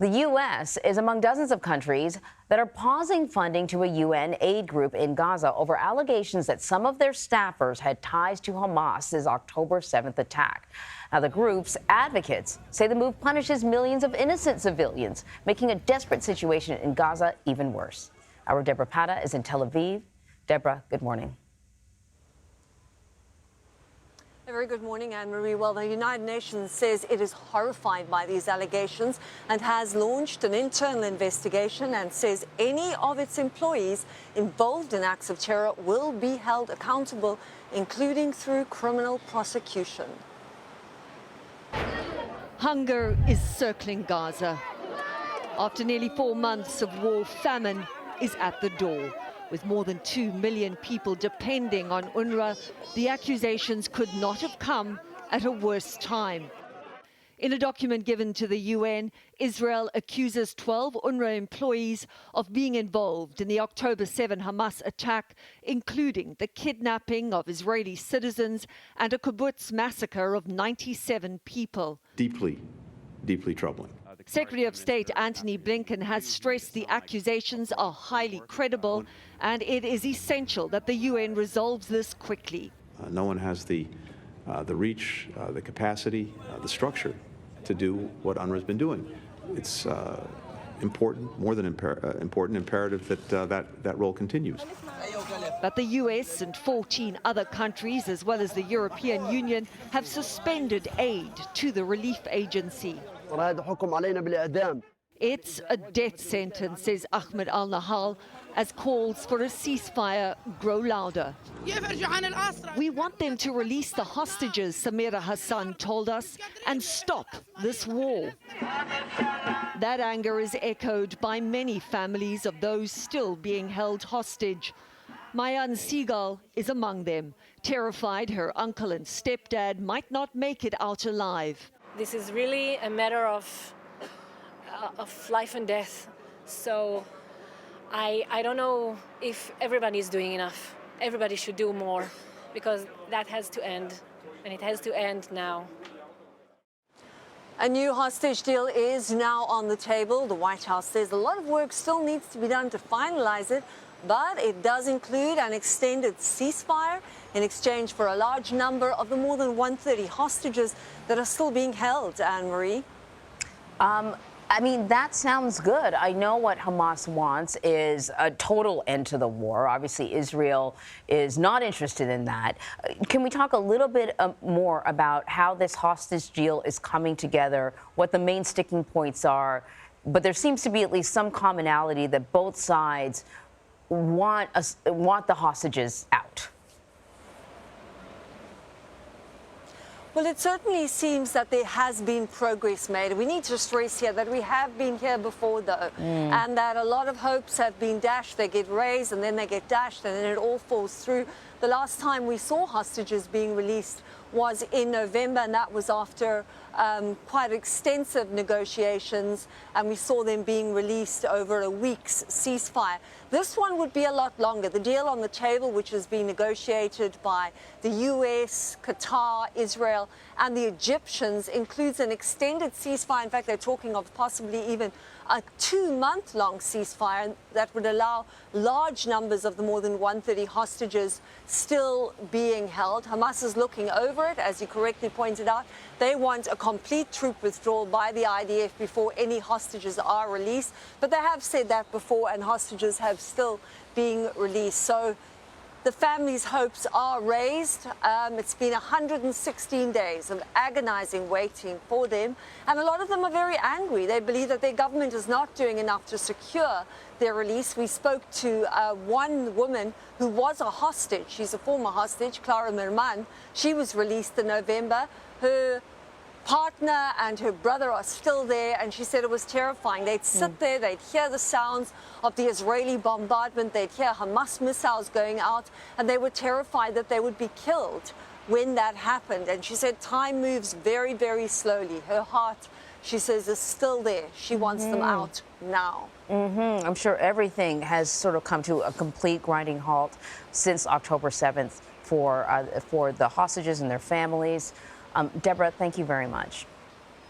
The U.S. is among dozens of countries that are pausing funding to a UN aid group in Gaza over allegations that some of their staffers had ties to Hamas's October 7th attack. Now, the group's advocates say the move punishes millions of innocent civilians, making a desperate situation in Gaza even worse. Our Debora Patta is in Tel Aviv. Debora, good morning. A very good morning, Anne-Marie. Well, the United Nations says it is horrified by these allegations and has launched an internal investigation and says any of its employees involved in acts of terror will be held accountable, including through criminal prosecution. Hunger is circling Gaza. After nearly 4 months of war, famine is at the door. With more than 2 million people depending on UNRWA, the accusations could not have come at a worse time. In a document given to the UN, Israel accuses 12 UNRWA employees of being involved in the October 7 Hamas attack, including the kidnapping of Israeli citizens and a kibbutz massacre of 97 people. Deeply troubling. Secretary of State Antony Blinken has stressed the accusations are highly credible and it is essential that the UN resolves this quickly. No one has the reach, the capacity, the structure to do what UNRWA has been doing. It's important, more than important, imperative that role continues. But the US and 14 other countries, as well as the European Union, have suspended aid to the relief agency. It's a death sentence, says Ahmed al-Nahal, as calls for a ceasefire grow louder. We want them to release the hostages, Samira Hassan told us, and stop this war. That anger is echoed by many families of those still being held hostage. Mayan Seagal is among them, terrified her uncle and stepdad might not make it out alive. This is really a matter of life and death. So I don't know if everybody is doing enough. Everybody should do more because that has to end, and it has to end now. A new hostage deal is now on the table. The White House says a lot of work still needs to be done to finalize it, but it does include an extended ceasefire in exchange for a large number of the more than 130 hostages that are still being held, Anne-Marie. I mean, that sounds good. I know what Hamas wants is a total end to the war. Obviously, Israel is not interested in that. Can we talk a little bit more about how this hostage deal is coming together, what the main sticking points are? But there seems to be at least some commonality that both sides want the hostages out. Well, it certainly seems that there has been progress made. We need to stress here that we have been here before, though, and that a lot of hopes have been dashed. They get raised and then they get dashed and then it all falls through. The last time we saw hostages being released was in November, and that was after quite extensive negotiations, and we saw them being released over a week's ceasefire. This one would be a lot longer. The deal on the table, which has been negotiated by the US, Qatar, Israel, and the Egyptians, includes an extended ceasefire. In fact, they're talking of possibly even a 2-month-long ceasefire that would allow large numbers of the more than 130 hostages still being held. Hamas is looking over it, as you correctly pointed out. They want a complete troop withdrawal by the IDF before any hostages are released. But they have said that before, and hostages have still been released. So the family's hopes are raised. It's been 116 days of agonizing waiting for them, and a lot of them are very angry. They believe that their government is not doing enough to secure their release. We spoke to one woman who was a hostage. She's a former hostage, Clara Mirman. She was released in November. Her partner and her brother are still there, and she said it was terrifying. They'd sit there, they'd hear the sounds of the Israeli bombardment, they'd hear Hamas missiles going out, and they were terrified that they would be killed when that happened. And she said time moves very, very slowly. Her heart, she says, is still there. She wants them out now. I'm sure everything has sort of come to a complete grinding halt since October 7th for the hostages and their families. Debora, thank you very much.